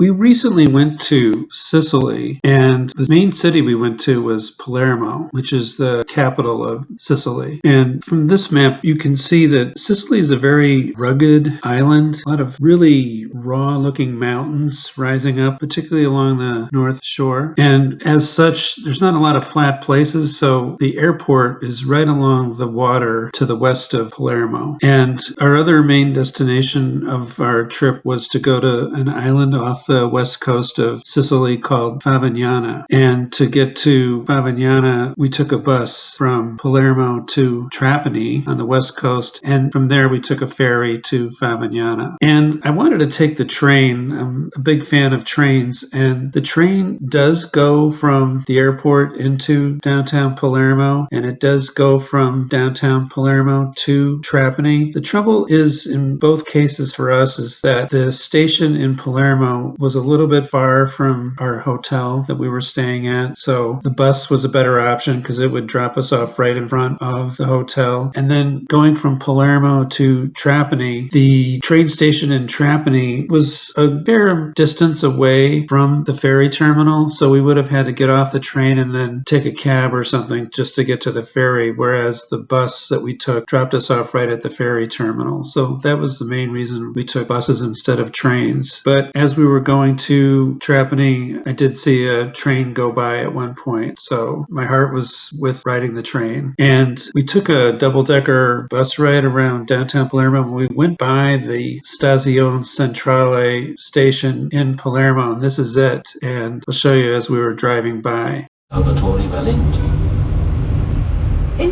We recently went to Sicily, and the main city we went to was Palermo, which is the capital of Sicily. And from this map, you can see that Sicily is a very rugged island, a lot of really raw-looking mountains rising up, particularly along the north shore. And as such, there's not a lot of flat places, so the airport is right along the water to the west of Palermo. And our other main destination of our trip was to go to an island off the west coast of Sicily called Favignana. And to get to Favignana, we took a bus from Palermo to Trapani on the west coast, and from there we took a ferry to Favignana. And I wanted to take the train. I'm a big fan of trains, and the train does go from the airport into downtown Palermo, and it does go from downtown Palermo to Trapani. The trouble is, in both cases for us, is that the station in Palermo was a little bit far from our hotel that we were staying at, so the bus was a better option because it would drop us off right in front of the hotel. And then going from Palermo to Trapani, the train station in Trapani was a fair distance away from the ferry terminal, so we would have had to get off the train and then take a cab or something just to get to the ferry, whereas the bus that we took dropped us off right at the ferry terminal. So that was the main reason we took buses instead of trains. But as we were going to Trapani, I did see a train go by at one point, so my heart was with riding the train. And we took a double-decker bus ride around downtown Palermo. We went by the Stazione Centrale station in Palermo, and this is it. And I'll show you as we were driving by. In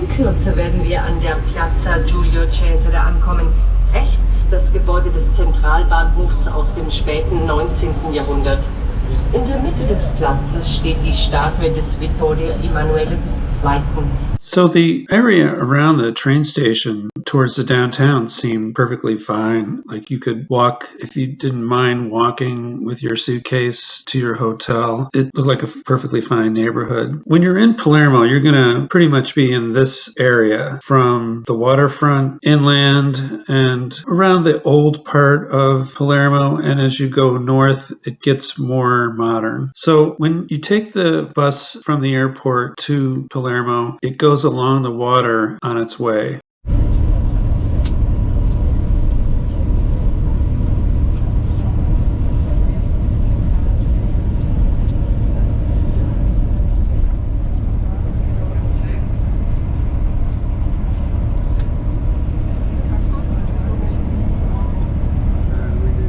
Kürze werden wir an der Piazza Giulio Cesare ankommen. Rechts das Gebäude des Zentralbahnhofs aus dem späten 19. Jahrhundert. In der Mitte des Platzes steht die Statue des Vittorio Emanuele II. So the area around the train station towards the downtown seemed perfectly fine. Like you could walk, if you didn't mind walking with your suitcase to your hotel. It looked like a perfectly fine neighborhood. When you're in Palermo, you're going to pretty much be in this area from the waterfront inland and around the old part of Palermo. And as you go north, it gets more modern. So when you take the bus from the airport to Palermo, it goes along the water on its way.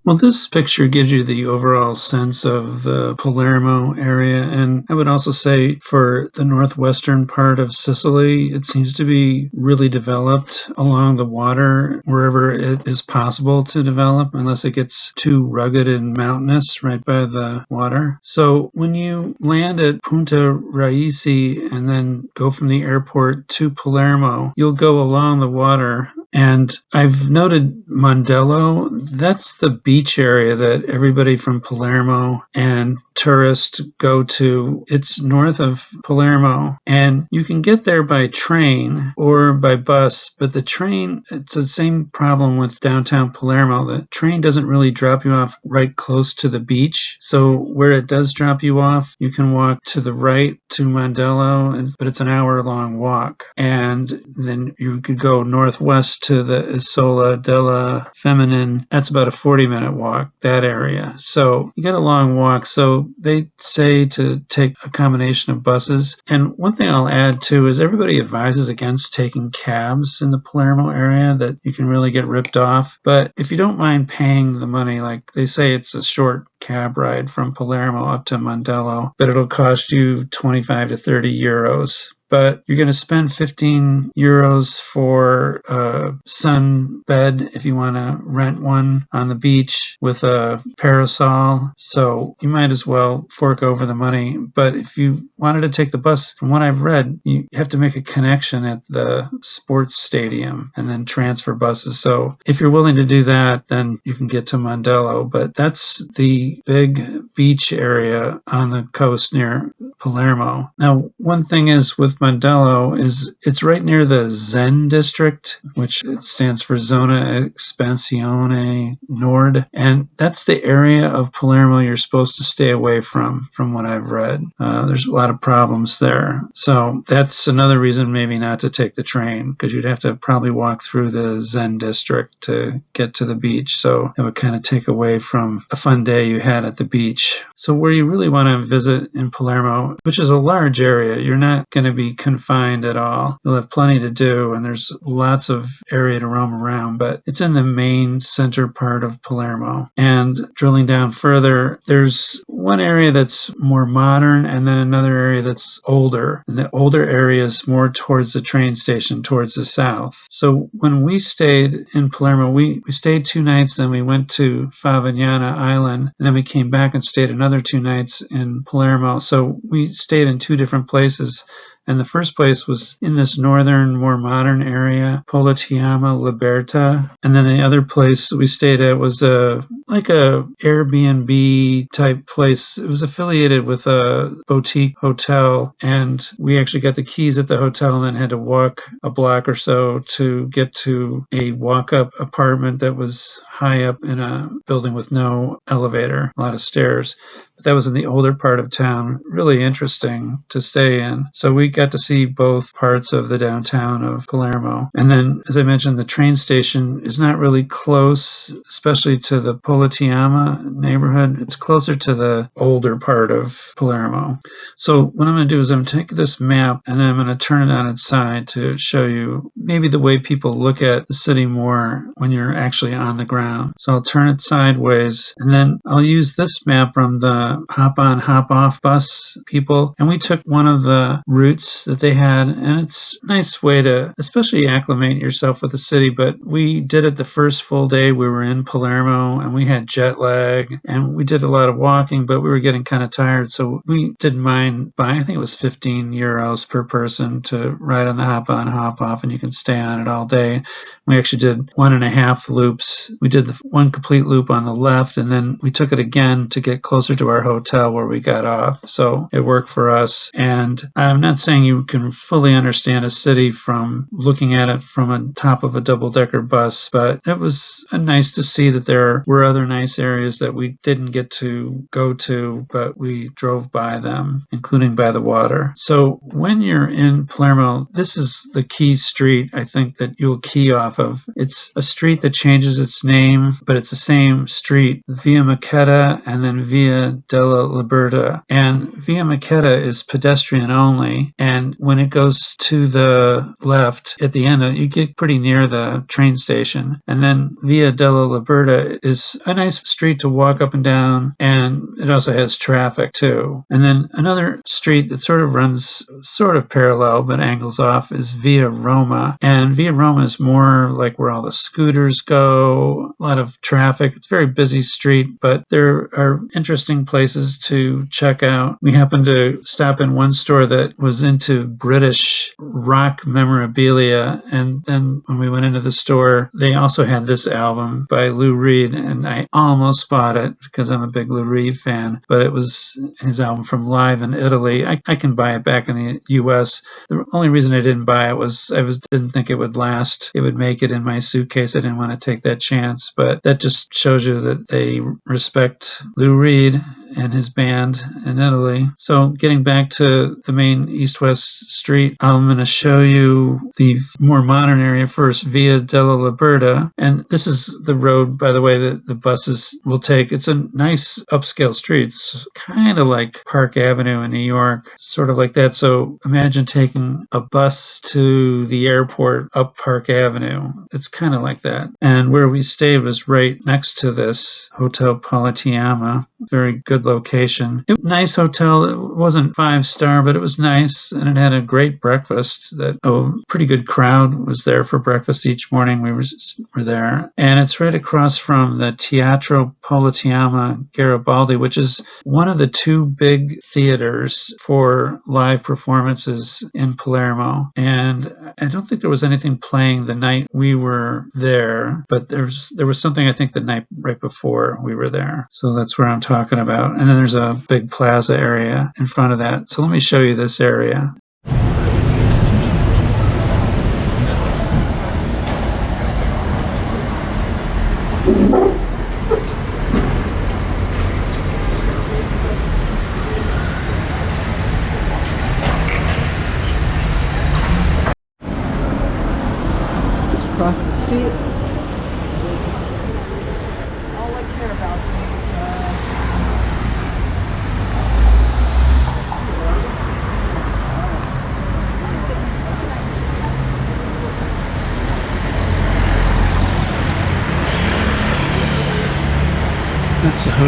Well, this picture gives you the overall sense of the Palermo area, and I would also say for the northwestern part of Sicily, it seems to be really developed along the water wherever it is possible to develop, unless it gets too rugged and mountainous right by the water. So when you land at Punta Raisi and then go from the airport to Palermo, you'll go along the water. And I've noted Mondello, that's the beach area that everybody from Palermo and tourists go to. It's north of Palermo, and you can get there by train or by bus, but the train, it's the same problem with downtown Palermo. The train doesn't really drop you off right close to the beach, so where it does drop you off, you can walk to the right to Mondello, but it's an hour-long walk. And then you could go northwest to the Isola della Femmina. That's about a 40-minute walk, that area. So you got a long walk. So they say to take a combination of buses. And one thing I'll add too is everybody advises against taking cabs in the Palermo area, that you can really get ripped off. But if you don't mind paying the money, like they say it's a short cab ride from Palermo up to Mondello, but it'll cost you 25 to 30 euros. But you're going to spend 15 euros for a sun bed if you want to rent one on the beach with a parasol. So you might as well fork over the money. But if you wanted to take the bus, from what I've read, you have to make a connection at the sports stadium and then transfer buses. So if you're willing to do that, then you can get to Mondello. But that's the big beach area on the coast near Palermo. Now, one thing is with Mondello it's right near the Zen district, which stands for Zona Expansione Nord, and that's the area of Palermo you're supposed to stay away from what I've read. There's a lot of problems there, so that's another reason maybe not to take the train, because you'd have to probably walk through the Zen district to get to the beach, so it would kind of take away from a fun day you had at the beach. So where you really want to visit in Palermo, which is a large area, you're not going to be confined at all. You'll have plenty to do, and there's lots of area to roam around, but it's in the main center part of Palermo. And drilling down further, there's one area that's more modern and then another area that's older. And the older area is more towards the train station, towards the south. So when we stayed in Palermo, we stayed 2 nights, then we went to Favignana Island, and then we came back and stayed another 2 nights in Palermo. So we stayed in 2 different places. And the first place was in this northern, more modern area, Politeama Liberta. And then the other place we stayed at was like a Airbnb type place. It was affiliated with a boutique hotel, and we actually got the keys at the hotel and then had to walk a block or so to get to a walk-up apartment that was high up in a building with no elevator, a lot of stairs. That was in the older part of town, really interesting to stay in. So we got to see both parts of the downtown of Palermo. And then, as I mentioned, the train station is not really close, especially to the Politeama neighborhood. It's closer to the older part of Palermo. So what I'm going to do is I'm going to take this map and then I'm going to turn it on its side to show you maybe the way people look at the city more when you're actually on the ground. So I'll turn it sideways, and then I'll use this map from the hop-on, hop-off bus people, and we took one of the routes that they had, and it's a nice way to especially acclimate yourself with the city. But we did it the first full day we were in Palermo, and we had jet lag, and we did a lot of walking, but we were getting kind of tired, so we didn't mind buying, I think it was 15 euros per person to ride on the hop-on, hop-off, and you can stay on it all day. We actually did 1.5 loops. We did the one complete loop on the left, and then we took it again to get closer to our hotel where we got off. So it worked for us. And I'm not saying you can fully understand a city from looking at it from a top of a double-decker bus, but it was nice to see that there were other nice areas that we didn't get to go to, but we drove by them, including by the water. So when you're in Palermo, this is the key street, I think, that you'll key off of. It's a street that changes its name, but it's the same street, Via Maquetta and then Via della Liberta. And Via Maquetta is pedestrian only, and when it goes to the left at the end, you get pretty near the train station. And then Via della Liberta is a nice street to walk up and down, and it also has traffic too. And then another street that sort of runs sort of parallel but angles off is Via Roma. And Via Roma is more like where all the scooters go, a lot of traffic. It's a very busy street, but there are interesting places to check out. We happened to stop in one store that was into British rock memorabilia, and then when we went into the store, they also had this album by Lou Reed, and I almost bought it because I'm a big Lou Reed fan, but it was his album from Live in Italy. I can buy it back in the US. The only reason I didn't buy it was I didn't think it would last. It would make it in my suitcase. I didn't want to take that chance, but that just shows you that they respect Lou Reed and his band in Italy. So getting back to the main east-west street, I'm going to show you the more modern area first, Via della Liberta. And this is the road, by the way, that the buses will take. It's a nice upscale street. It's kind of like Park Avenue in New York, sort of like that. So imagine taking a bus to the airport up Park Avenue. It's kind of like that. And where we stayed was right next to this Hotel Politeama. Very good location. It was a nice hotel. It wasn't 5-star, but it was nice, and it had a great breakfast. That a pretty good crowd was there for breakfast each morning. We were there, and it's right across from the Teatro Politeama Garibaldi, which is one of the 2 big theaters for live performances in Palermo. And I don't think there was anything playing the night we were there, but there was something, I think, the night right before we were there. So that's where I'm talking about. And then there's a big plaza area in front of that. So let me show you this area.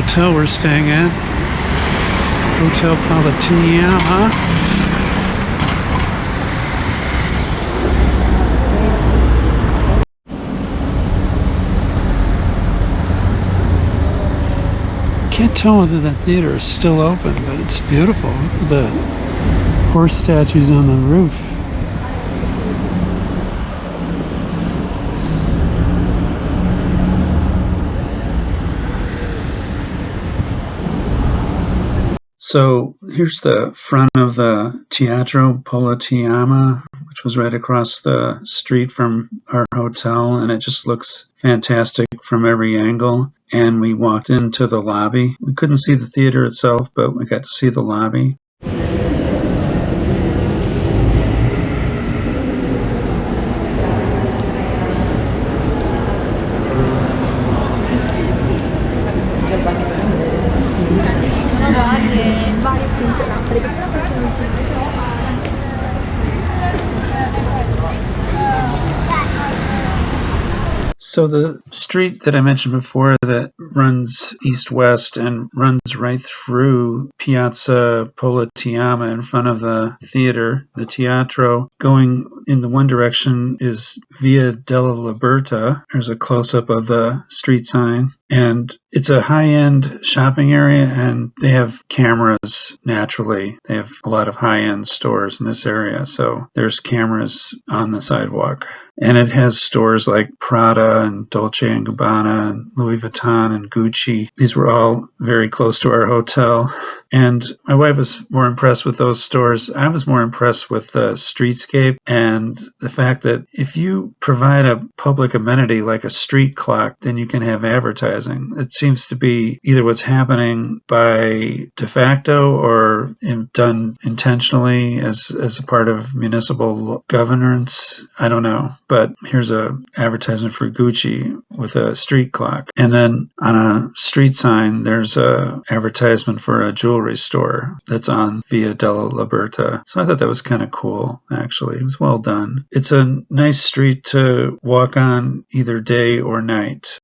hotel we're staying at. Hotel Palermo. Can't tell whether that theater is still open, but it's beautiful. Look at the horse statues on the roof. So here's the front of the Teatro Palermo, which was right across the street from our hotel, and it just looks fantastic from every angle. And we walked into the lobby. We couldn't see the theater itself, but we got to see the lobby. So the street that I mentioned before that runs east-west and runs right through Piazza Politeama in front of the theater, the Teatro, going in the one direction is Via della Liberta. There's a close-up of the street sign. And it's a high-end shopping area, and they have cameras naturally. They have a lot of high-end stores in this area, so there's cameras on the sidewalk. And it has stores like Prada and Dolce & Gabbana and Louis Vuitton and Gucci. These were all very close to our hotel. And my wife was more impressed with those stores. I was more impressed with the streetscape and the fact that if you provide a public amenity like a street clock, then you can have advertising. It seems to be either what's happening by de facto or done intentionally as a part of municipal governance. I don't know. But here's an advertisement for Gucci with a street clock. And then on a street sign, there's an advertisement for a jewelry store that's on Via della Liberta. So I thought that was kind of cool, actually. It was well done. It's a nice street to walk on either day or night.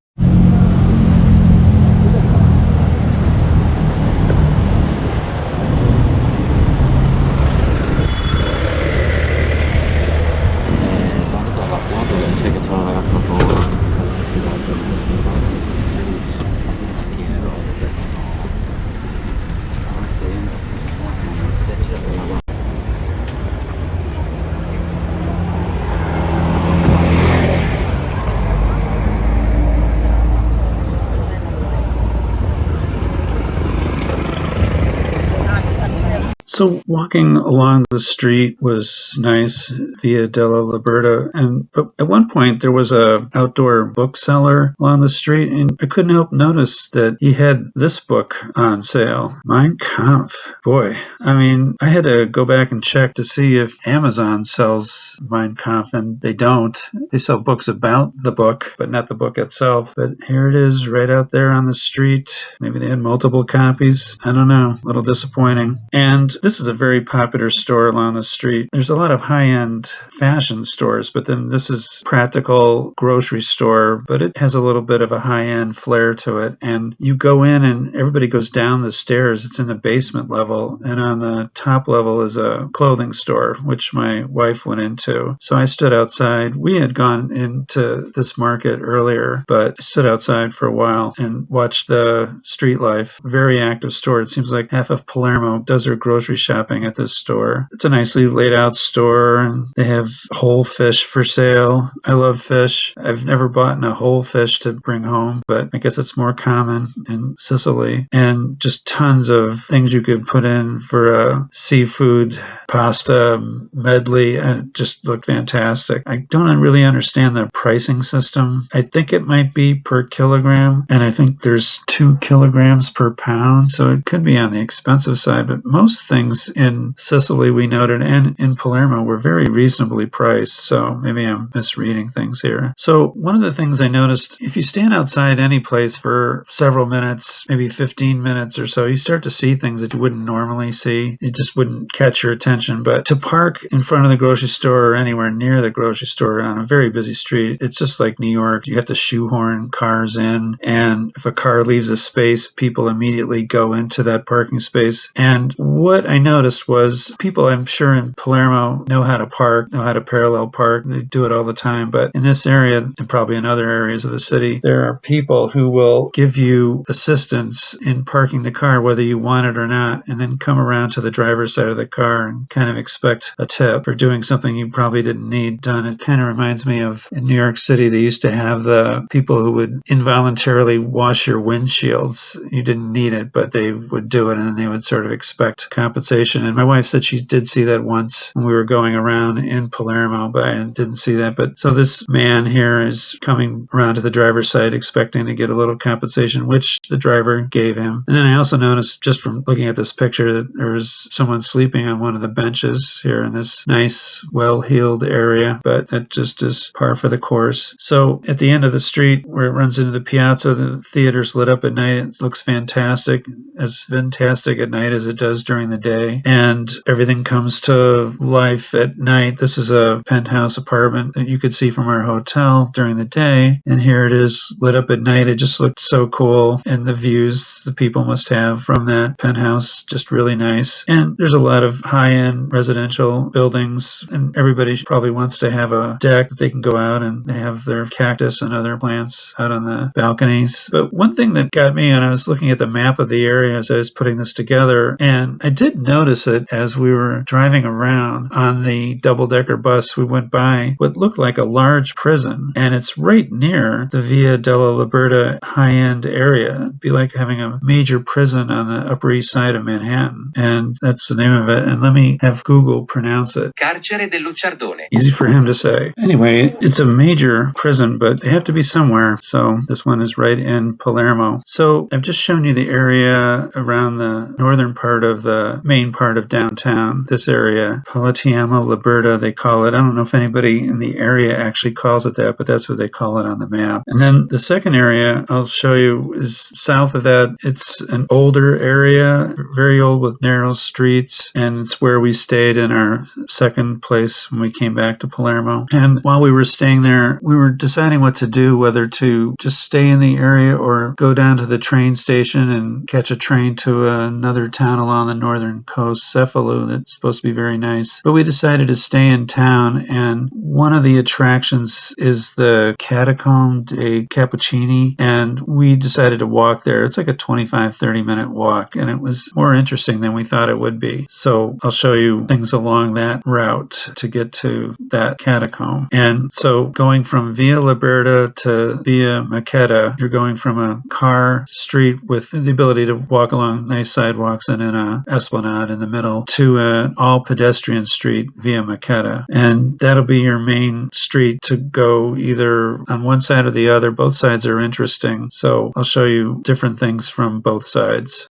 So walking along the street was nice, Via della Liberta, but at one point there was a outdoor bookseller along the street, and I couldn't help notice that he had this book on sale, Mein Kampf. Boy, I mean, I had to go back and check to see if Amazon sells Mein Kampf, and they don't. They sell books about the book, but not the book itself. But here it is right out there on the street. Maybe they had multiple copies. I don't know. A little disappointing. And this is a very popular store along the street. There's a lot of high-end fashion stores, but then this is practical grocery store, but it has a little bit of a high-end flair to it. And you go in and everybody goes down the stairs. It's in the basement level. And on the top level is a clothing store, which my wife went into. So I stood outside. We had gone into this market earlier, but I stood outside for a while and watched the street life. Very active store. It seems like half of Palermo does their grocery shopping at this store. It's a nicely laid out store, and they have whole fish for sale. I love fish. I've never bought a whole fish to bring home, but I guess it's more common in Sicily. And just tons of things you could put in for a seafood pasta medley, and it just looked fantastic. I don't really understand the pricing system. I think it might be per kilogram, and I think there's 2 kilograms per pound, so it could be on the expensive side, but most things things in Sicily we noted and in Palermo were very reasonably priced, so maybe I'm misreading things here. So one of the things I noticed, if you stand outside any place for several minutes, maybe 15 minutes or so, you start to see things that you wouldn't normally see. It just wouldn't catch your attention. But to park in front of the grocery store or anywhere near the grocery store on a very busy street, it's just like New York. You have to shoehorn cars in, and if a car leaves a space, people immediately go into that parking space. And what I noticed was people, I'm sure in Palermo, know how to park, know how to parallel park. They do it all the time. But in this area, and probably in other areas of the city, there are people who will give you assistance in parking the car, whether you want it or not, and then come around to the driver's side of the car and kind of expect a tip for doing something you probably didn't need done. It kind of reminds me of in New York City, they used to have the people who would involuntarily wash your windshields. You didn't need it, but they would do it, and then they would sort of expect compensation. And my wife said she did see that once when we were going around in Palermo, but I didn't see that. But so this man here is coming around to the driver's side expecting to get a little compensation, which the driver gave him. And then I also noticed, just from looking at this picture, that there was someone sleeping on one of the benches here in this nice, well-heeled area, but that just is par for the course. So at the end of the street where it runs into the piazza, the theater's lit up at night. It looks fantastic, as fantastic at night as it does during the day. And everything comes to life at night. This is a penthouse apartment that you could see from our hotel during the day. And here it is lit up at night. It just looked so cool. And the views the people must have from that penthouse, just really nice. And there's a lot of high-end residential buildings, and everybody probably wants to have a deck that they can go out and they have their cactus and other plants out on the balconies. But one thing that got me, and I was looking at the map of the area as I was putting this together, and I did notice it as we were driving around on the double-decker bus. We went by what looked like a large prison, and it's right near the Via della Liberta high-end area. It'd be like having a major prison on the Upper East Side of Manhattan, and that's the name of it. And let me have Google pronounce it. Carcere del Lucciardone. Easy for him to say. Anyway, it's a major prison, but they have to be somewhere, so this one is right in Palermo. So I've just shown you the area around the northern part of the main part of downtown. This area, Palermo Liberta, they call it. I don't know if anybody in the area actually calls it that, but that's what they call it on the map. And then the second area I'll show you is south of that. It's an older area, very old with narrow streets, and it's where we stayed in our second place when we came back to Palermo. And while we were staying there, we were deciding what to do, whether to just stay in the area or go down to the train station and catch a train to another town along the northern coast, Cefalù, that's supposed to be very nice. But we decided to stay in town, and one of the attractions is the Catacomb dei Cappuccini, and we decided to walk there. It's like a 25-30 minute walk, and it was more interesting than we thought it would be. So I'll show you things along that route to get to that catacomb. And so going from Via Liberta to Via Maquetta, you're going from a car street with the ability to walk along nice sidewalks and in a esplanade in the middle to an all pedestrian street, Via Maquetta. And that'll be your main street to go either on one side or the other. Both sides are interesting. So I'll show you different things from both sides.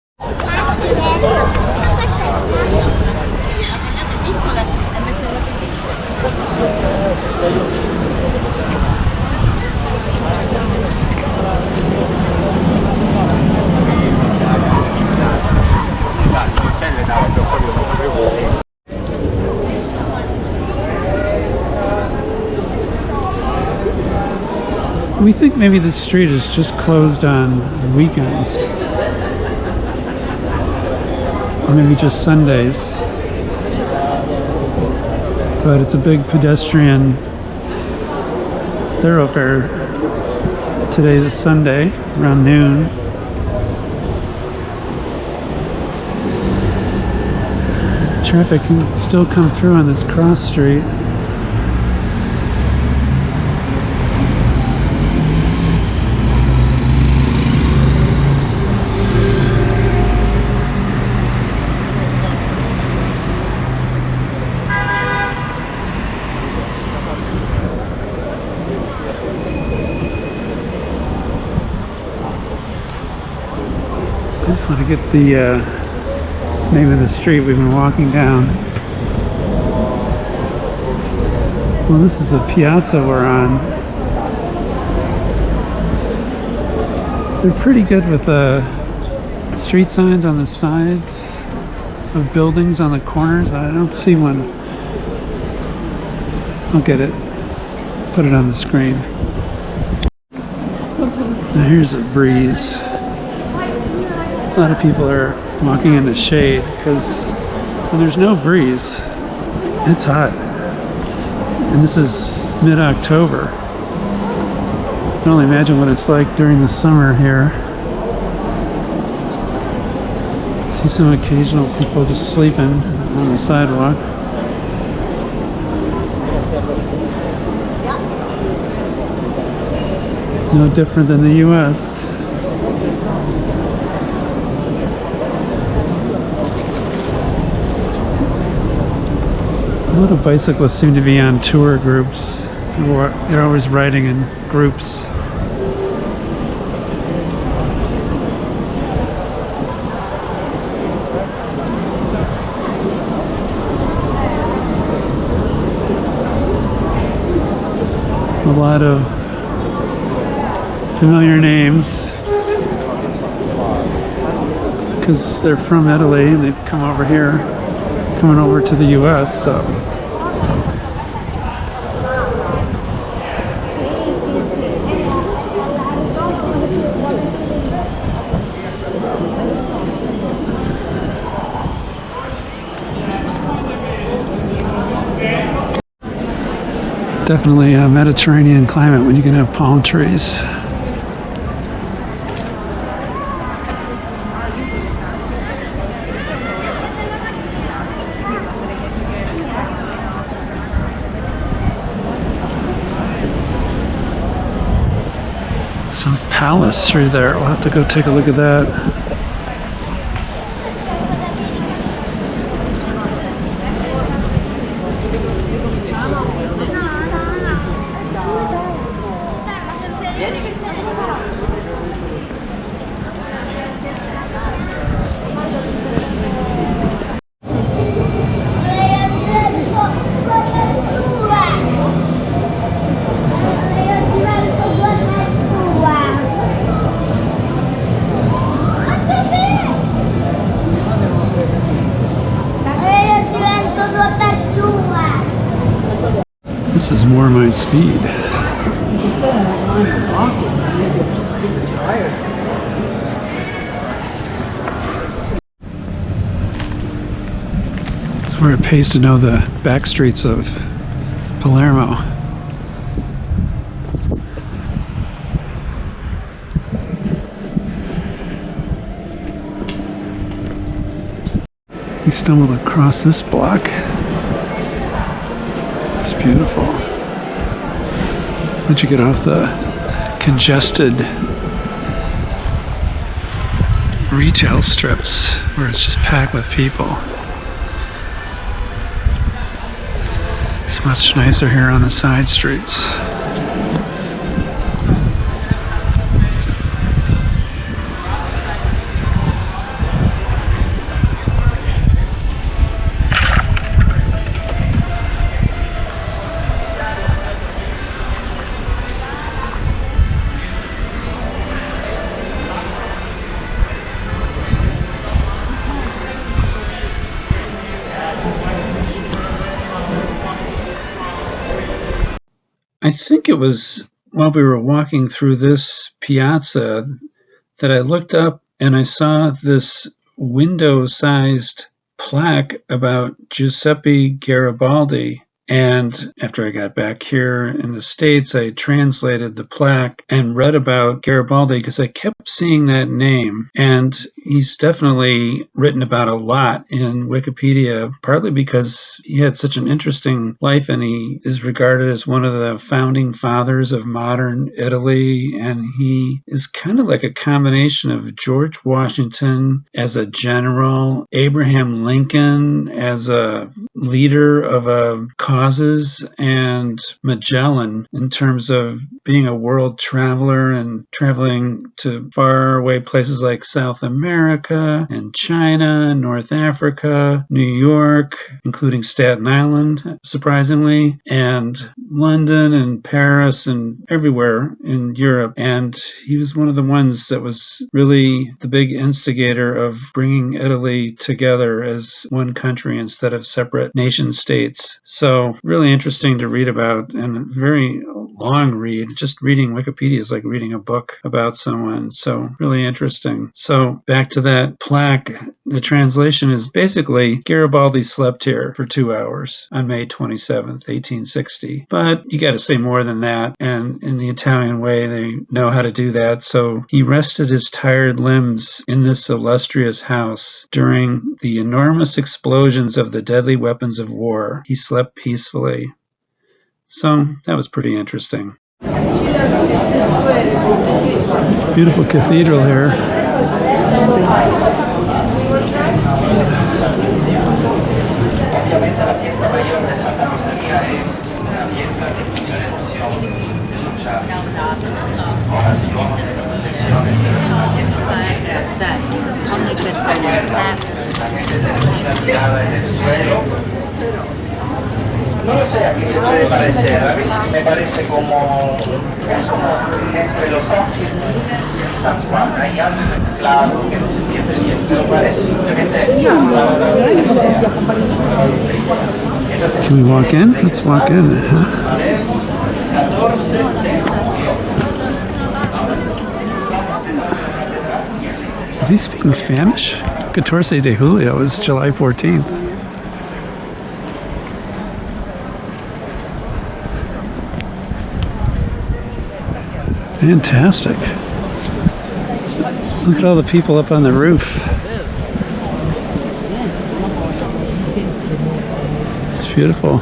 We think maybe this street is just closed on weekends, or maybe just Sundays, but it's a big pedestrian thoroughfare. Today's a Sunday, around noon. Traffic can still come through on this cross street. I just want to get the name of the street we've been walking down. Well, this is the piazza we're on. They're pretty good with the street signs on the sides of buildings on the corners. I don't see one. I'll get it. Put it on the screen. Now here's a breeze. A lot of people are walking in the shade because when there's no breeze, it's hot. And this is mid-October. I can only imagine what it's like during the summer here. See some occasional people just sleeping on the sidewalk. No different than the US. A lot of bicyclists seem to be on tour groups. They're always riding in groups. A lot of familiar names because they're from Italy and they've come over here, coming over to the US, so. Definitely a Mediterranean climate when you can have palm trees. Some palace through there. We'll have to go take a look at that. This is more my speed. It's where it pays to know the back streets of Palermo. We stumbled across this block. It's beautiful. Once you get off the congested retail strips where it's just packed with people. It's much nicer here on the side streets. I think it was while we were walking through this piazza that I looked up and I saw this window-sized plaque about Giuseppe Garibaldi. And after I got back here in the States, I translated the plaque and read about Garibaldi because I kept seeing that name. And he's definitely written about a lot in Wikipedia, partly because he had such an interesting life and he is regarded as one of the founding fathers of modern Italy. And he is kind of like a combination of George Washington as a general, Abraham Lincoln as a leader of causes and Magellan in terms of being a world traveler and traveling to faraway places like South America and China, North Africa, New York, including Staten Island, surprisingly, and London and Paris and everywhere in Europe. And he was one of the ones that was really the big instigator of bringing Italy together as one country instead of separate nation states. So really interesting to read about, and a very long read. Just reading Wikipedia is like reading a book about someone. So really interesting. So back to that plaque. The translation is basically Garibaldi slept here for 2 hours on May 27th, 1860. But you got to say more than that. And in the Italian way, they know how to do that. So he rested his tired limbs in this illustrious house during the enormous explosions of the deadly weapons of war. He slept peacefully. So that was pretty interesting. Beautiful cathedral here. Ogni persona sa. No lo sé, a mí se puede parecer, a veces me parece como, es como entre los ángeles y San Juan, hay algo mezclado que no se entiende bien, pero parece simplemente... Can we walk in? Let's walk in. Is he speaking Spanish? 14 de Julio is July 14th. Fantastic. Look at all the people up on the roof. It's beautiful.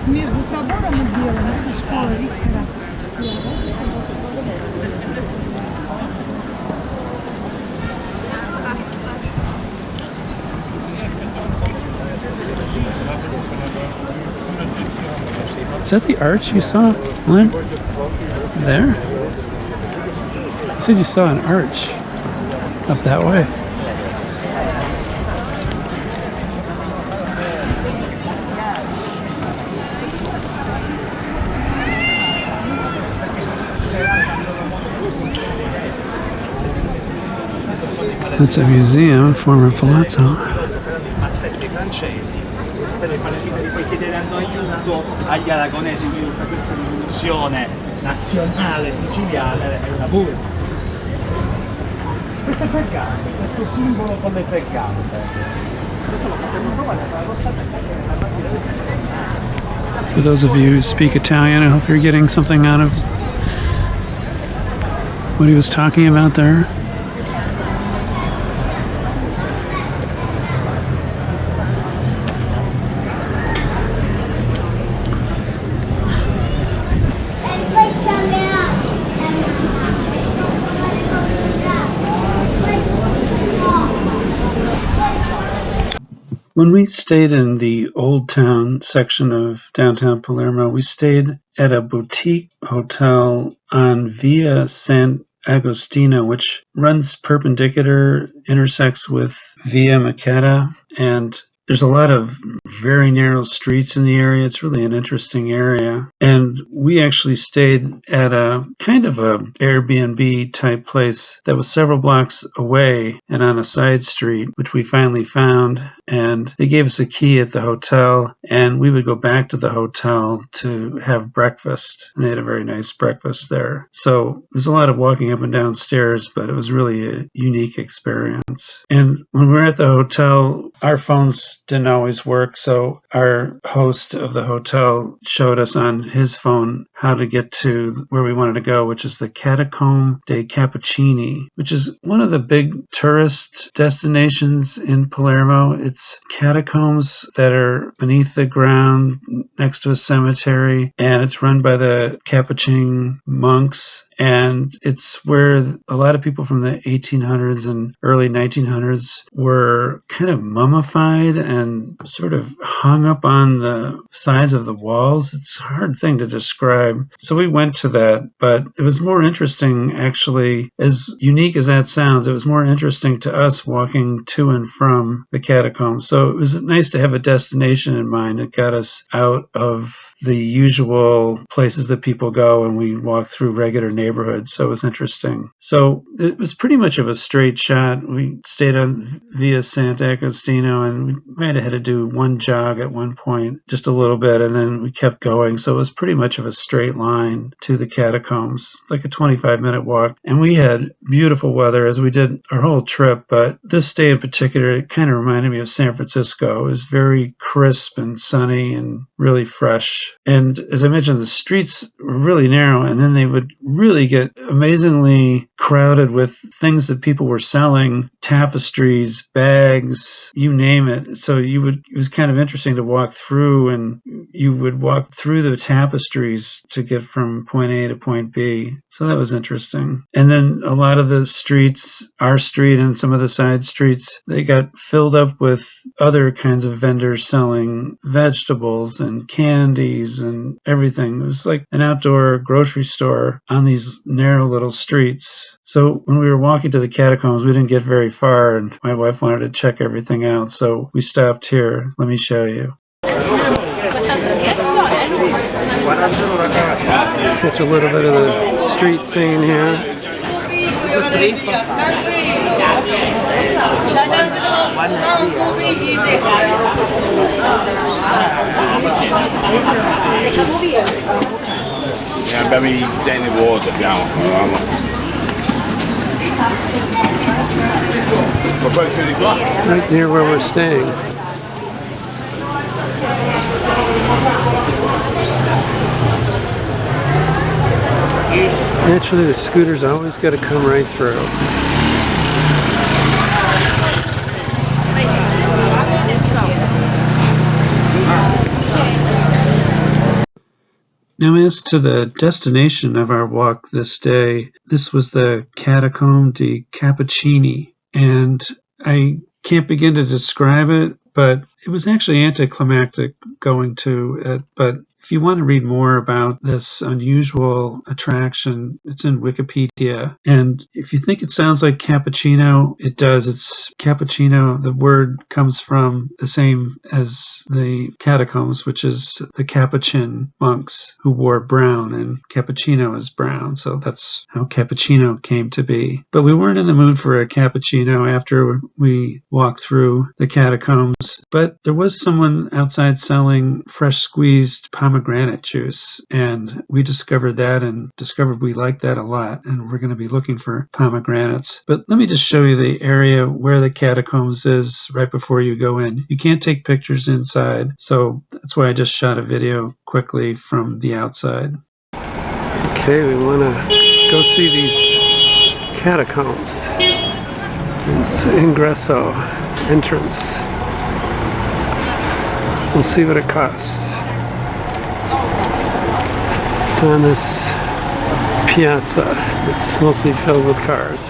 Между собором и белым, это школа Виктора. Is that the arch you saw, Lynn? There? You said you saw an arch up that way. It's a museum, former palazzo. Mazzetti francesi, per le Filippine poi chiederanno aiuto agli aragonesi di tutta questa rivoluzione nazionale siciliana è una burla. Queste tre gambe, questo simbolo con le tre gambe. Questo lo potremmo trovare alla For those of you who speak Italian, I hope you're getting something out of what he was talking about there. When we stayed in the Old Town section of downtown Palermo, we stayed at a boutique hotel on Via Sant' Agostino, which runs perpendicular, intersects with Via Maqueda, and There's a lot of very narrow streets in the area. It's really an interesting area. And we actually stayed at a kind of a Airbnb type place that was several blocks away and on a side street, which we finally found. And they gave us a key at the hotel, and we would go back to the hotel to have breakfast. And they had a very nice breakfast there. So it was a lot of walking up and down stairs, but it was really a unique experience. And when we were at the hotel, our phones didn't always work, so our host of the hotel showed us on his phone how to get to where we wanted to go, which is the Catacombe dei Cappuccini, which is one of the big tourist destinations in Palermo. It's catacombs that are beneath the ground next to a cemetery, and it's run by the Capuchin monks. And it's where a lot of people from the 1800s and early 1900s were kind of mummified and sort of hung up on the sides of the walls. It's a hard thing to describe. So we went to that, but it was more interesting, actually, as unique as that sounds, it was more interesting to us walking to and from the catacombs. So it was nice to have a destination in mind. It got us out of the usual places that people go, and we walked through regular neighborhoods, so it was interesting. So it was pretty much of a straight shot. We stayed on Via Sant'Agostino, and we might have had to do one jog at one point, just a little bit, and then we kept going. So it was pretty much of a straight line to the catacombs, like a 25-minute walk. And we had beautiful weather as we did our whole trip, but this day in particular, it kind of reminded me of San Francisco. It was very crisp and sunny and really fresh. And as I mentioned, the streets were really narrow, and then they would really get amazingly crowded with things that people were selling, tapestries, bags, you name it. So it was kind of interesting to walk through, and you would walk through the tapestries to get from point A to point B. So that was interesting. And then a lot of the streets, our street and some of the side streets, they got filled up with other kinds of vendors selling vegetables and candies and everything. It was like an outdoor grocery store on these narrow little streets. So when we were walking to the catacombs, we didn't get very far, and my wife wanted to check everything out. So we stopped here. Let me show you. Catch a little bit of the street scene here. Abbiamo i zaini vuoti, abbiamo. Right near where we're staying. Naturally, the scooters always got to come right through. Now, as to the destination of our walk this day, this was the Catacombe dei Cappuccini, and I can't begin to describe it, but it was actually anticlimactic going to it. But if you want to read more about this unusual attraction, it's in Wikipedia. And if you think it sounds like cappuccino, it does. It's cappuccino. The word comes from the same as the catacombs, which is the Capuchin monks who wore brown, and cappuccino is brown. So that's how cappuccino came to be. But we weren't in the mood for a cappuccino after we walked through the catacombs. But there was someone outside selling fresh squeezed pomegranate juice, and we discovered that and discovered we liked that a lot, and we're going to be looking for pomegranates. But let me just show you the area where the catacombs is right before you go in. You can't take pictures inside, so that's why I just shot a video quickly from the outside. Okay, we want to go see these catacombs. It's ingresso, entrance. We'll see what it costs. It's on this piazza. It's mostly filled with cars.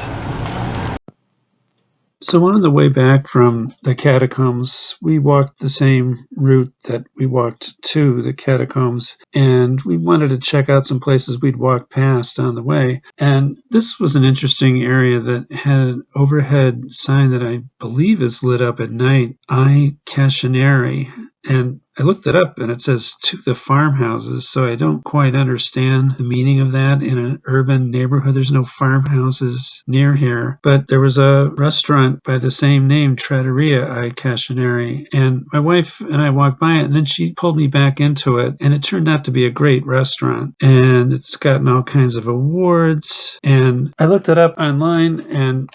So on the way back from the catacombs, we walked the same route that we walked to the catacombs, and we wanted to check out some places we'd walked past on the way. And this was an interesting area that had an overhead sign that I believe is lit up at night, I Cascineri. And I looked it up and it says to the farmhouses, so I don't quite understand the meaning of that in an urban neighborhood. There's no farmhouses near here, but there was a restaurant by the same name, Trattoria ai Cascineri, and my wife and I walked by it and then she pulled me back into it, and it turned out to be a great restaurant, and it's gotten all kinds of awards. And I looked it up online, and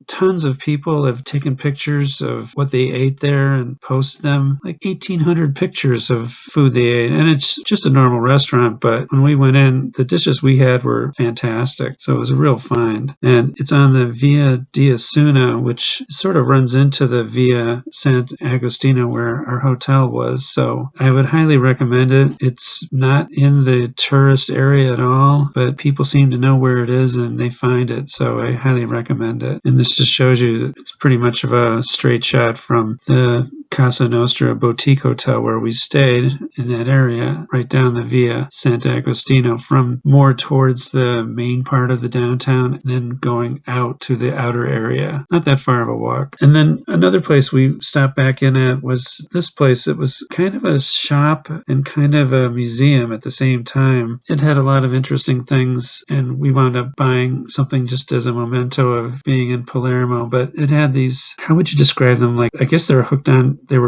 tons of people have taken pictures of what they ate there and posted them, like 1,800 pictures of food they ate. And it's just a normal restaurant, but when we went in, the dishes we had were fantastic. So it was a real find. And it's on the Via di Asuna, which sort of runs into the Via Sant'Agostino where our hotel was. So I would highly recommend it. It's not in the tourist area at all, but people seem to know where it is and they find it. So I highly recommend it. And this just shows you that it's pretty much of a straight shot from the Casa Nostra Boutique Hotel where we stayed in that area, right down the Via Sant'Agostino, from more towards the main part of the downtown and then going out to the outer area. Not that far of a walk. And then another place we stopped back in at was this place. It was kind of a shop and kind of a museum at the same time. It had a lot of interesting things, and we wound up buying something just as a memento of being in Palermo. But it had these, how would you describe them? Like, I guess they were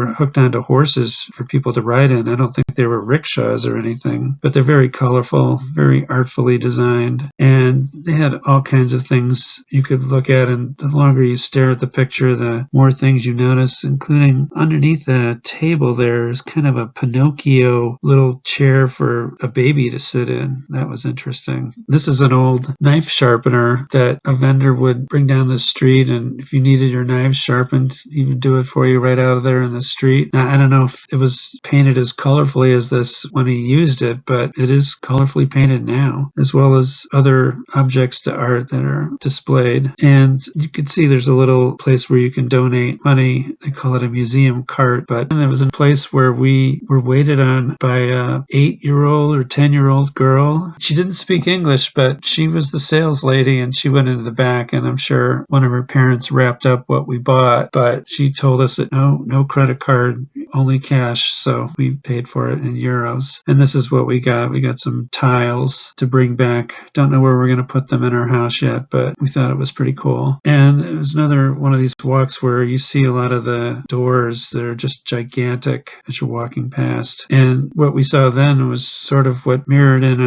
hooked onto horses for people to ride in. I don't think they were rickshaws or anything, but they're very colorful, very artfully designed, and they had all kinds of things you could look at, and the longer you stare at the picture, the more things you notice, including underneath the table there is kind of a Pinocchio little chair for a baby to sit in. That was interesting. This is an old knife sharpener that a vendor would bring down the street, and if you needed your knives sharpened, he would do it for you right out of there in the street. Now, I don't know if it was painted as colorfully as this when he used it, but it is colorfully painted now, as well as other objects to art that are displayed. And you can see there's a little place where you can donate money. They call it a museum cart, but it was a place where we were waited on by a 8-year-old or 10-year-old girl. She didn't speak English, but she was the sales lady, and she went into the back, and I'm sure one of her parents wrapped up what we bought, but she told us that no credit card, only cash, so we paid for it in euros. And this is what we got. We got some tiles to bring back. Don't know where we're going to put them in our house yet, but we thought it was pretty cool. And it was another one of these walks where you see a lot of the doors that are just gigantic as you're walking past. And what we saw then was sort of what mirrored in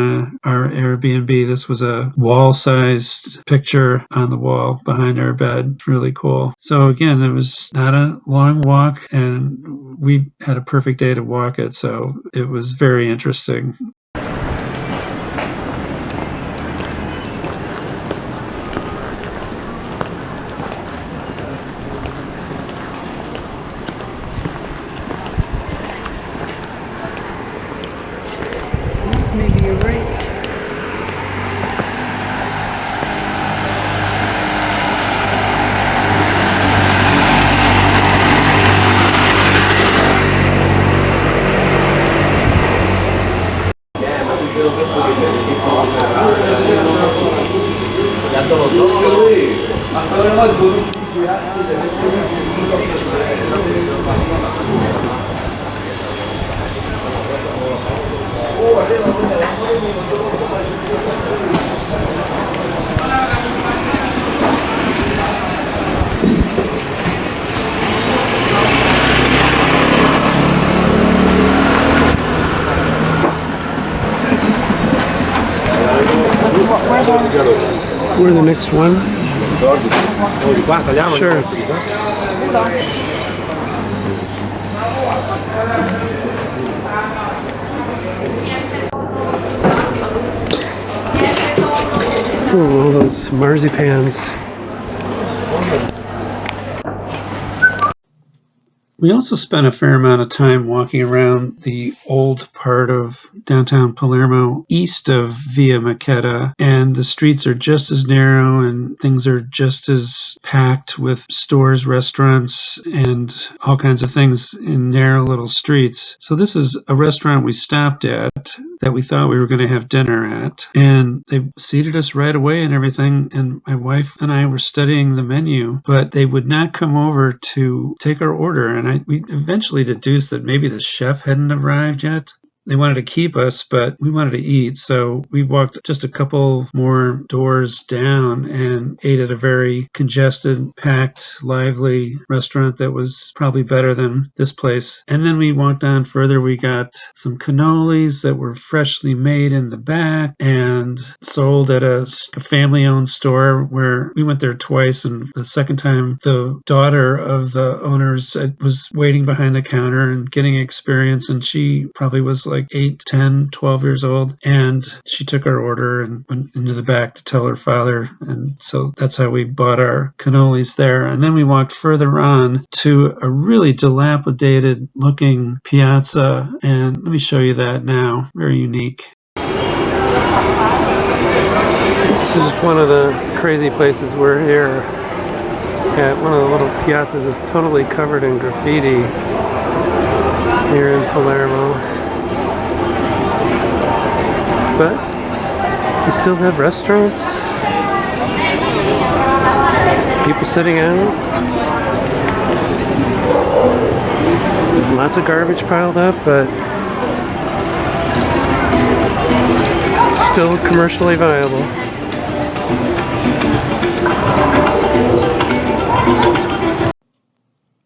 our Airbnb. This was a wall-sized picture on the wall behind our bed. Really cool. So again, it was not a long walk, and we had a perfect day to walk it, so it was very interesting. Maybe you're right. We're the next one. Sure. Ooh, all those marzipans. We also spent a fair amount of time walking around the old part of downtown Palermo, east of Via Maquetta, and the streets are just as narrow and things are just as packed with stores, restaurants, and all kinds of things in narrow little streets. So this is a restaurant we stopped at that we thought we were going to have dinner at, and they seated us right away and everything, and my wife and I were studying the menu, but they would not come over to take our order, and we eventually deduced that maybe the chef hadn't arrived yet. They wanted to keep us, but we wanted to eat, so we walked just a couple more doors down and ate at a very congested, packed, lively restaurant that was probably better than this place. And then we walked on further. We got some cannolis that were freshly made in the back and sold at a family-owned store where we went there twice, and the second time the daughter of the owners was waiting behind the counter and getting experience, and she probably was like 8, 10, 12 years old, and she took our order and went into the back to tell her father, and so that's how we bought our cannolis there. And then we walked further on to a really dilapidated looking piazza, and let me show you that now. Very unique. This is one of the crazy places we're here at. One of the little piazzas is totally covered in graffiti here in Palermo. But we still have restaurants, people sitting out, lots of garbage piled up, but still commercially viable.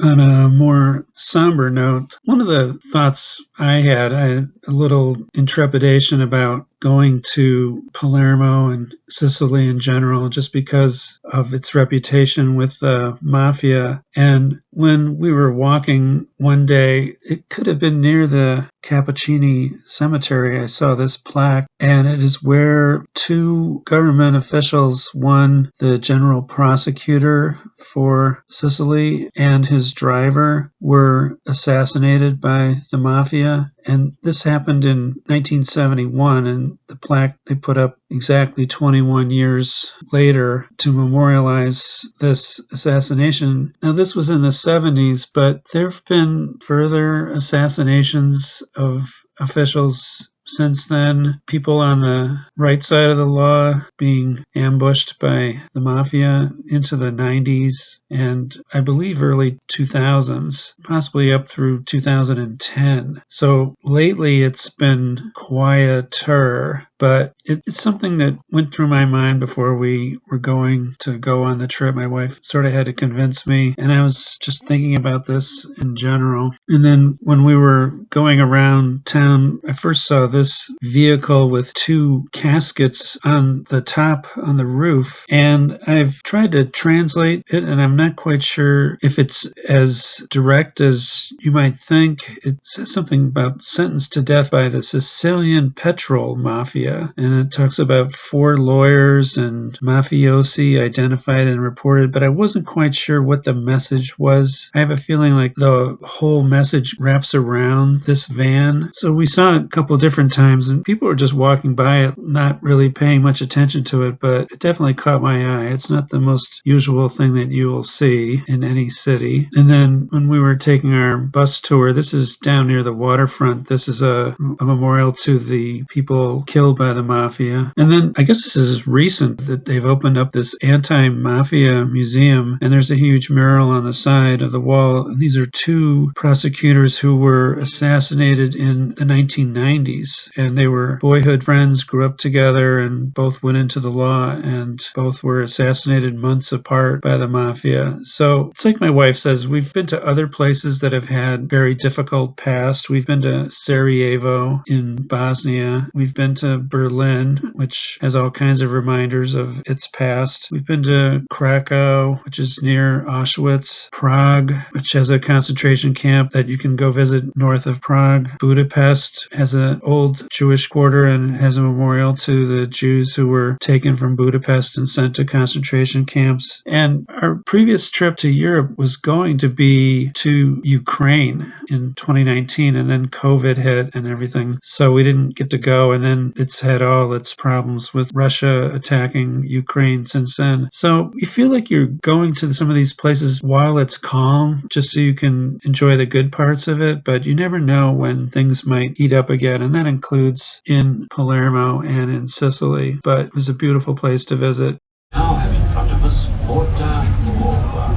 On a more somber note, one of the thoughts I had a little intrepidation about going to Palermo and Sicily in general, just because of its reputation with the mafia. And when we were walking one day, it could have been near the Cappuccini Cemetery, I saw this plaque, and it is where two government officials, one the general prosecutor for Sicily and his driver, were assassinated by the mafia. And this happened in 1971, and the plaque they put up exactly 21 years later to memorialize this assassination. Now, this was in the 70s, but there have been further assassinations of officials since then. People on the right side of the law being ambushed by the mafia into the 90s and I believe early 2000s, possibly up through 2010. So lately it's been quieter, but it's something that went through my mind before we were going to go on the trip. My wife sort of had to convince me, and I was just thinking about this in general. And then when we were going around town, I first saw this vehicle with two caskets on the top, on the roof, and I've tried to translate it, and I'm not quite sure if it's as direct as you might think. It says something about sentenced to death by the Sicilian petrol mafia, and it talks about 4 lawyers and mafiosi identified and reported, but I wasn't quite sure what the message was. I have a feeling like the whole message wraps around this van. So we saw it a couple of different times, and people were just walking by it, not really paying much attention to it, but it definitely caught my eye. It's not the most usual thing that you will see in any city. And then when we were taking our bus tour, this is down near the waterfront. This is a memorial to the people killed by the mafia. And then I guess this is recent that they've opened up this anti-mafia museum, and there's a huge mural on the side of the wall. And these are 2 prosecutors who were assassinated in the 1990s, and they were boyhood friends, grew up together, and both went into the law, and both were assassinated months apart by the mafia. So it's like my wife says, we've been to other places that have had very difficult past. We've been to Sarajevo in Bosnia. We've been to Berlin, which has all kinds of reminders of its past. We've been to Krakow, which is near Auschwitz, Prague, which has a concentration camp that you can go visit north of Prague. Budapest has an old Jewish quarter and has a memorial to the Jews who were taken from Budapest and sent to concentration camps. And our previous trip to Europe was going to be to Ukraine in 2019, and then COVID hit and everything, so we didn't get to go. And then it's had all its problems with Russia attacking Ukraine since then. So you feel like you're going to some of these places while it's calm, just so you can enjoy the good parts of it, but you never know when things might heat up again, and that includes in Palermo and in Sicily. But it was a beautiful place to visit. Now have in front of us Porta Nuova,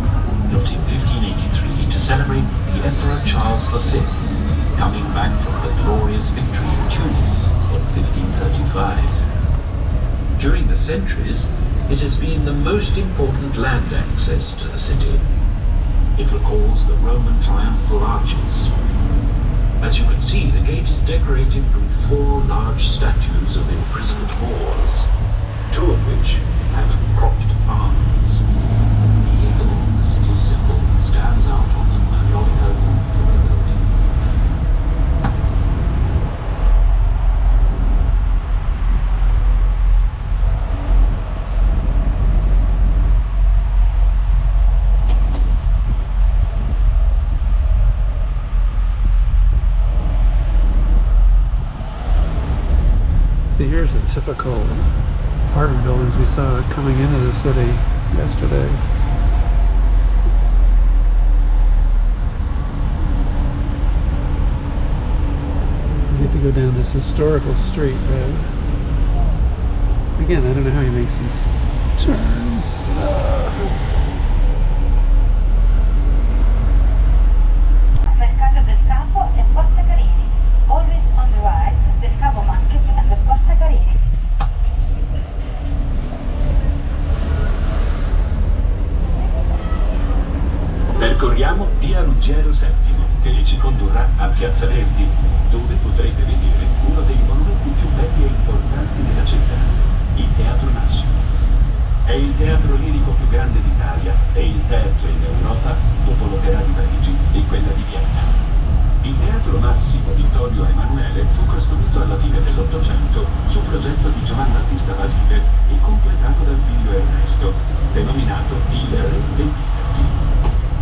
built in 1583 to celebrate the Emperor Charles V, coming back from the glorious victory of Tunis in 1535. During the centuries, it has been the most important land access to the city. It recalls the Roman triumphal arches. As you can see, the gate is decorated with 4 large statues of imprisoned Moors, 2 of which have cropped arms. The eagle, the city's symbol, stands out on the Mallorca roof of the building. See, here's a typical apartment buildings we saw coming into the city yesterday. You get to go down this historical street, but again, I don't know how he makes these turns. Mercato del Capo e Porta Carini. Always on the right, del Capo Market and the Porta Carini. Percorriamo via Ruggiero VII, che ci condurrà a Piazza Verdi, dove potrete vedere uno dei monumenti più belli e importanti della città, il Teatro Massimo. È il teatro lirico più grande d'Italia e il terzo in Europa dopo l'Opera di Parigi e quella di Vienna. Il Teatro Massimo Vittorio Emanuele fu costruito alla fine dell'Ottocento su progetto di Giovan Battista Basile e completato dal figlio Ernesto, denominato il Re dei Liberti.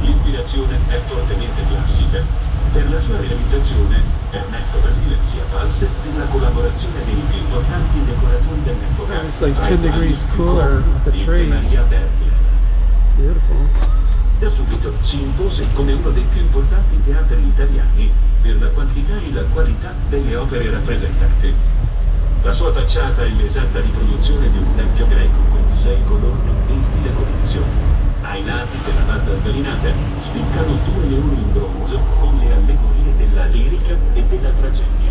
L'ispirazione è fortemente classica. Per la sua realizzazione, Ernesto Basile si avvalse della collaborazione dei più importanti decoratori dell'epoca. Sounds like 10 degrees cooler with the trees. Maria Berger. Beautiful. Da subito si impose come uno dei più importanti teatri italiani per la quantità e la qualità delle opere rappresentate. La sua facciata è l'esatta riproduzione di un tempio greco con 6 colonne in stile corinzio. Ai lati della banda scalinata spiccano 2 leoni in bronzo con le allegorie della lirica e della tragedia.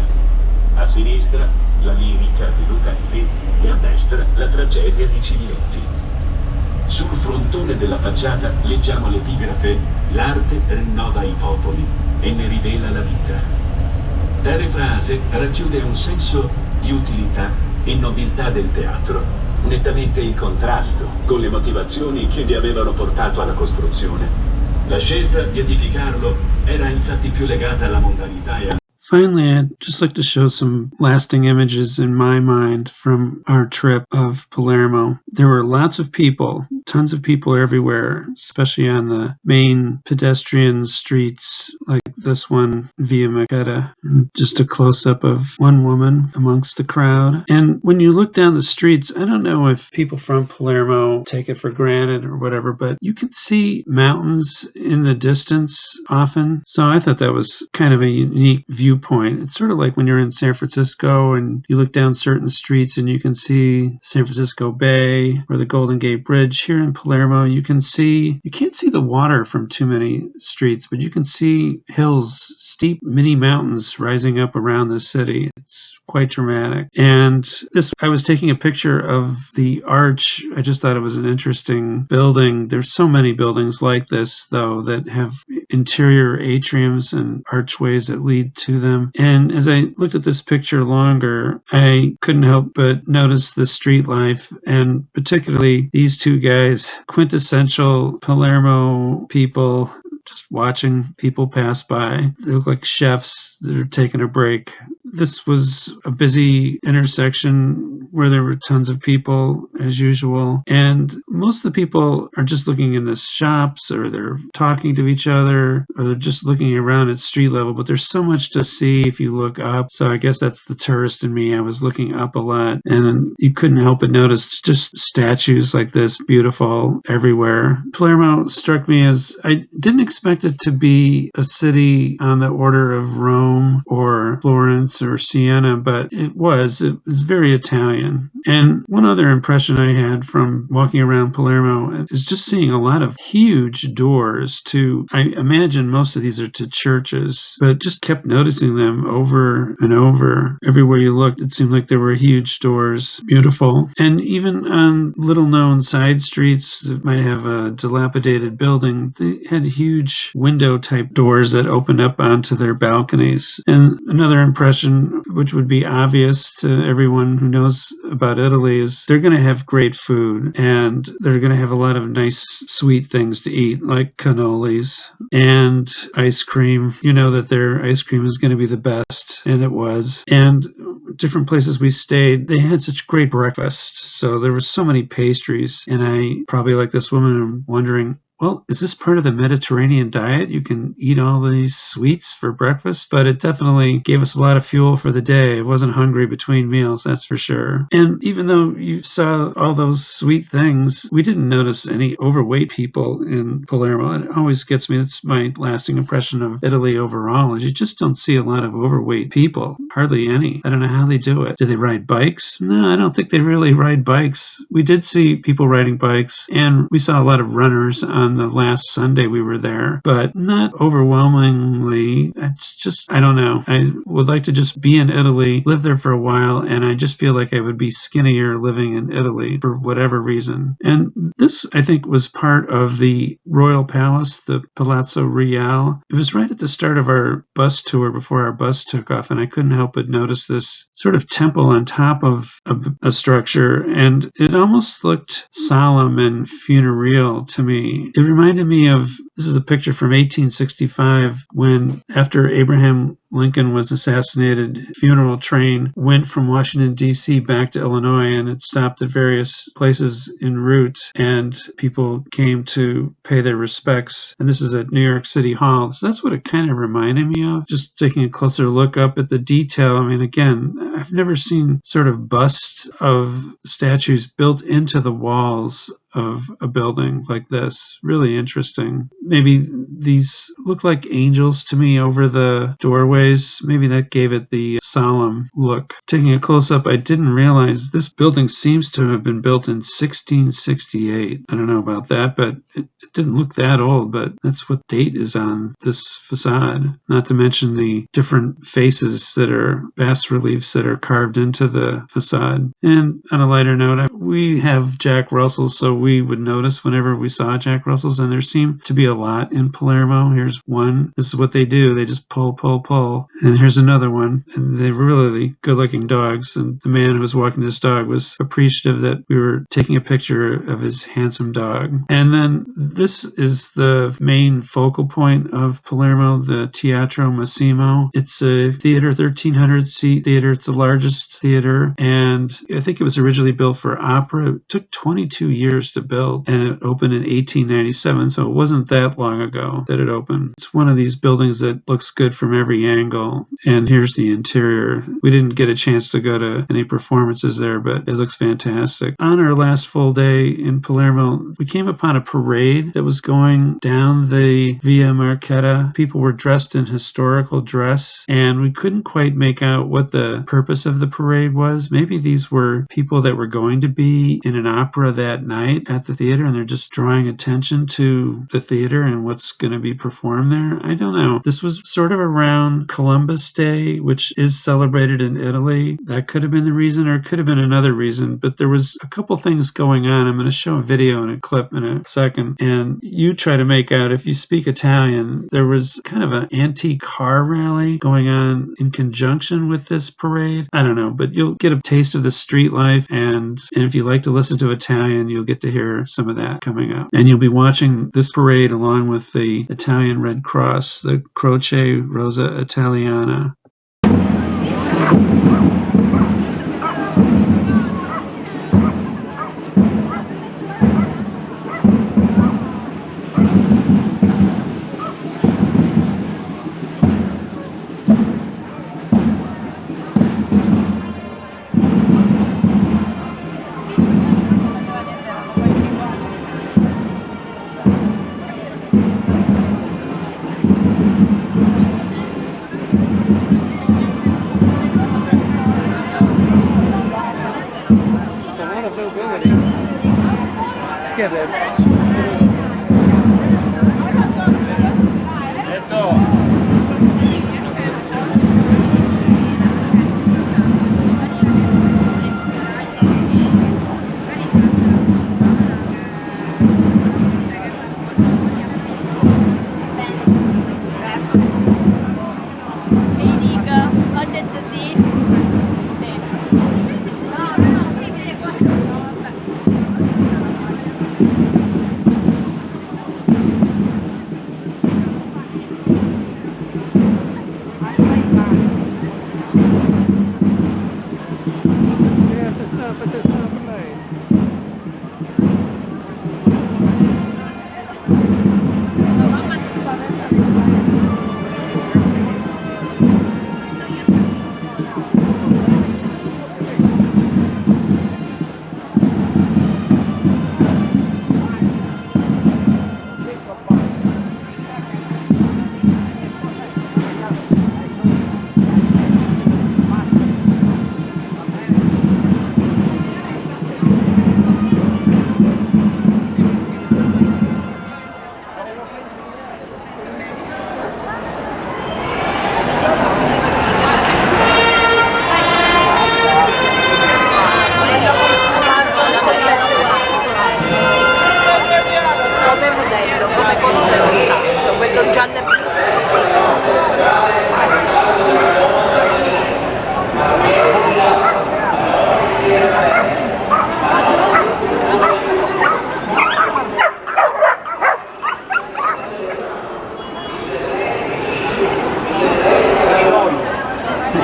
A sinistra la lirica di Lucani e a destra la tragedia di Ciliotti. Sul frontone della facciata leggiamo l'epigrafe «L'arte rinnova i popoli e ne rivela la vita». Tale frase racchiude un senso di utilità e nobiltà del teatro, nettamente in contrasto con le motivazioni che vi avevano portato alla costruzione. La scelta di edificarlo era infatti più legata alla mondanietà e Finally, I'd just like to show some lasting images in my mind from our trip of Palermo. There were lots of people, tons of people everywhere, especially on the main pedestrian streets like this one, Via Maqueda. Just a close-up of one woman amongst the crowd. And when you look down the streets, I don't know if people from Palermo take it for granted or whatever, but you can see mountains in the distance often. So I thought that was kind of a unique viewpoint. It's sort of like when you're in San Francisco and you look down certain streets and you can see San Francisco Bay or the Golden Gate Bridge. Here in Palermo, you can't see the water from too many streets, but you can see hills, steep mini mountains rising up around the city. It's quite dramatic. And I was taking a picture of the arch. I just thought it was an interesting building. There's so many buildings like this, though, that have interior atriums and archways that lead to them. And as I looked at this picture longer, I couldn't help but notice the street life, and particularly these two guys, quintessential Palermo people, just watching people pass by. They look like chefs that are taking a break. This was a busy intersection where there were tons of people, as usual. And most of the people are just looking in the shops, or they're talking to each other, or they're just looking around at street level. But there's so much to see if you look up. So I guess that's the tourist in me. I was looking up a lot, and you couldn't help but notice just statues like this, beautiful everywhere. Palermo struck me as, I didn't expect it to be a city on the order of Rome or Florence or Siena, but it was very Italian. And one other impression I had from walking around Palermo is just seeing a lot of huge doors to, I imagine most of these are to churches, but just kept noticing them over and over. Everywhere you looked, it seemed like there were huge doors, beautiful. And even on little known side streets that might have a dilapidated building, they had huge window type doors that opened up onto their balconies. And another impression, which would be obvious to everyone who knows about Italy, is they're going to have great food, and they're going to have a lot of nice sweet things to eat, like cannolis and ice cream. You know that their ice cream is going to be the best, and it was. And different places we stayed, they had such great breakfast. So there were so many pastries, and I, probably like this woman, am wondering, well, is this part of the Mediterranean diet? You can eat all these sweets for breakfast, but it definitely gave us a lot of fuel for the day. I wasn't hungry between meals, that's for sure. And even though you saw all those sweet things, we didn't notice any overweight people in Palermo. It always gets me. That's my lasting impression of Italy overall, is you just don't see a lot of overweight people. Hardly any. I don't know how they do it. Do they ride bikes? No, I don't think they really ride bikes. We did see people riding bikes, and we saw a lot of runners on the last Sunday we were there, but not overwhelmingly. It's just, I don't know. I would like to just be in Italy, live there for a while, and I just feel like I would be skinnier living in Italy for whatever reason. And this, I think, was part of the Royal Palace, the Palazzo Reale. It was right at the start of our bus tour before our bus took off, and I couldn't help but notice this sort of temple on top of a structure, and it almost looked solemn and funereal to me. It reminded me of, this is a picture from 1865, when after Abraham Lincoln was assassinated, funeral train went from Washington, D.C. back to Illinois, and it stopped at various places en route, and people came to pay their respects. And this is at New York City Hall. So that's what it kind of reminded me of, just taking a closer look up at the detail. I mean, again, I've never seen sort of busts of statues built into the walls of a building like this. Really interesting. Maybe these look like angels to me over the doorways. Maybe that gave it the solemn look. Taking a close-up, I didn't realize this building seems to have been built in 1668. I don't know about that, but it didn't look that old, but that's what date is on this facade. Not to mention the different faces that are bas reliefs that are carved into the facade. And on a lighter note, we have Jack Russells, so we would notice whenever we saw Jack Russells, and there seemed to be a lot in Palermo. Here's one. This is what they do. They just pull. And here's another one. And they were really good-looking dogs. And the man who was walking this dog was appreciative that we were taking a picture of his handsome dog. And then this is the main focal point of Palermo, the Teatro Massimo. It's a theater, 1,300-seat theater. It's the largest theater. And I think it was originally built for opera. It took 22 years to build, and it opened in 1897, so it wasn't that long ago that it opened. It's one of these buildings that looks good from every angle, and here's the interior. We didn't get a chance to go to any performances there, but it looks fantastic. On our last full day in Palermo, we came upon a parade that was going down the Via Marchetta. People were dressed in historical dress, and we couldn't quite make out what the purpose of the parade was. Maybe these were people that were going to be in an opera that night at the theater, and they're just drawing attention to the theater theater and what's going to be performed there. I don't know. This was sort of around Columbus Day, which is celebrated in Italy. That could have been the reason, or it could have been another reason, but there was a couple things going on. I'm going to show a video and a clip in a second, and you try to make out, if you speak Italian, there was kind of an antique car rally going on in conjunction with this parade. I don't know, but you'll get a taste of the street life, and if you like to listen to Italian, you'll get to hear some of that coming up. And you'll be watching this parade along with the Italian Red Cross, the Croce Rosa Italiana.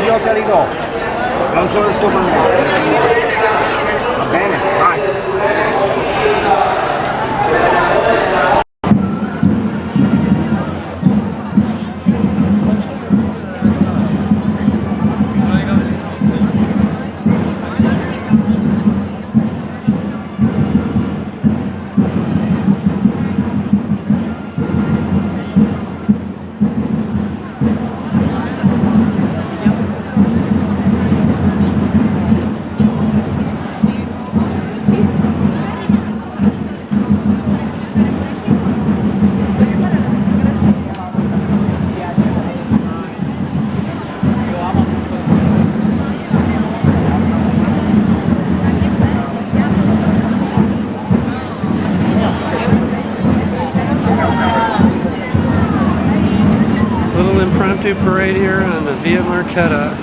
Io te li do, non sono il tuo mandato. Va bene? Vai. Impromptu parade here on the Via Marchetta.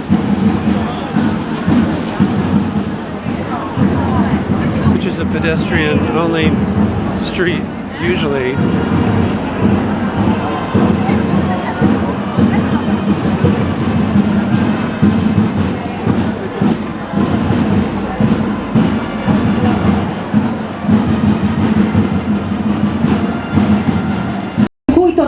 Which is a pedestrian-only street, usually.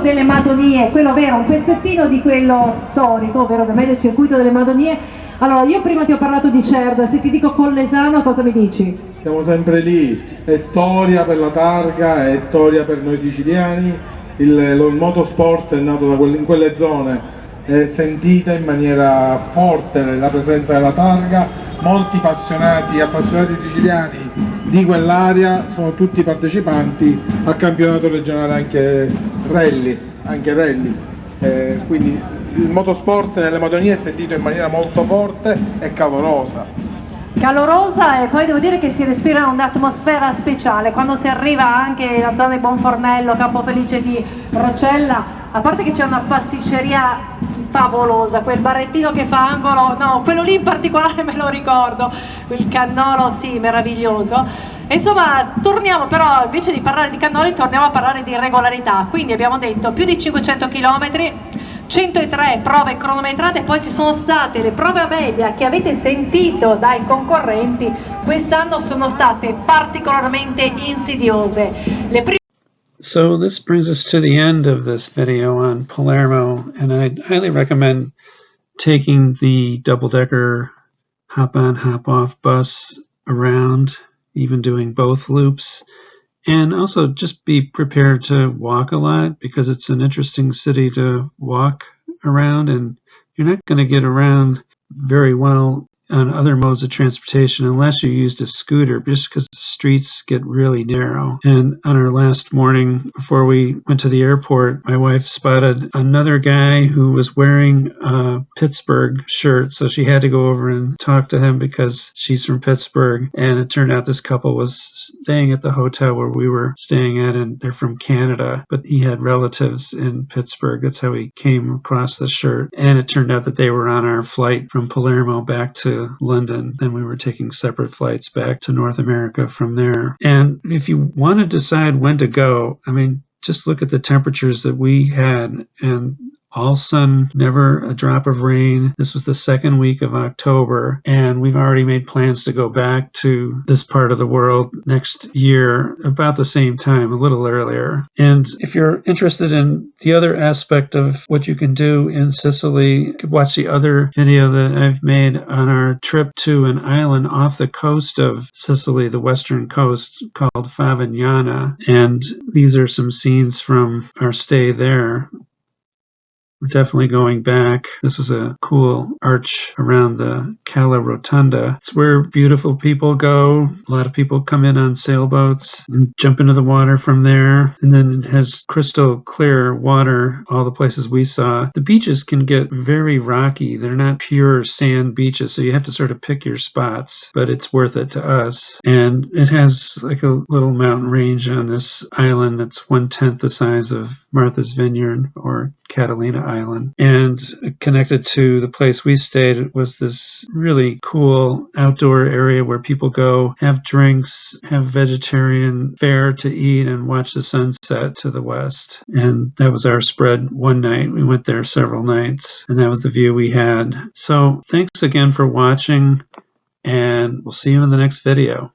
Delle Madonie, quello vero, un pezzettino di quello storico, ovvero da me del circuito delle Madonie. Allora, io prima ti ho parlato di Cerda, se ti dico Collesano cosa mi dici? Siamo sempre lì, è storia per la targa, è storia per noi siciliani, il motorsport è nato in quelle zone, è sentita in maniera forte la presenza della targa, molti appassionati siciliani di quell'area sono tutti partecipanti al campionato regionale anche rally, quindi il motorsport nelle Madonie è sentito in maniera molto forte e calorosa. Calorosa, e poi devo dire che si respira un'atmosfera speciale quando si arriva anche nella zona di Bonformello, Campofelice di Rocella, a parte che c'è una pasticceria favolosa, quel barrettino che fa angolo, no, quello lì in particolare me lo ricordo, il cannolo, sì, meraviglioso. E insomma, torniamo però, invece di parlare di cannoli, torniamo a parlare di regolarità. Quindi abbiamo detto più di 500 km, 103 prove cronometrate, poi ci sono state le prove a media che avete sentito dai concorrenti, quest'anno sono state particolarmente insidiose. So this brings us to the end of this video on Palermo, and I'd highly recommend taking the double-decker hop-on, hop-off bus around, even doing both loops. And also just be prepared to walk a lot, because it's an interesting city to walk around, and you're not going to get around very well on other modes of transportation unless you used a scooter, just because the streets get really narrow. And on our last morning before we went to the airport, my wife spotted another guy who was wearing a Pittsburgh shirt, so she had to go over and talk to him because she's from Pittsburgh. And it turned out this couple was staying at the hotel where we were staying at, and they're from Canada, but he had relatives in Pittsburgh. That's how he came across the shirt. And it turned out that they were on our flight from Palermo back to London, and we were taking separate flights back to North America from there. And if you want to decide when to go, I mean, just look at the temperatures that we had, and all sun, never a drop of rain. This was the second week of October, and we've already made plans to go back to this part of the world next year about the same time, a little earlier. And if you're interested in the other aspect of what you can do in Sicily, you could watch the other video that I've made on our trip to an island off the coast of Sicily, the western coast, called Favignana. And these are some scenes from our stay there. We're definitely going back. This was a cool arch around the Cala Rotunda. It's where beautiful people go. A lot of people come in on sailboats and jump into the water from there. And then it has crystal clear water, all the places we saw. The beaches can get very rocky. They're not pure sand beaches, so you have to sort of pick your spots, but it's worth it to us. And it has like a little mountain range on this island that's 1/10 the size of Martha's Vineyard or Catalina Island. And connected to the place we stayed was this really cool outdoor area where people go have drinks, have vegetarian fare to eat, and watch the sunset to the west. And that was our spread one night. We went there several nights, and that was the view we had. So thanks again for watching, and we'll see you in the next video.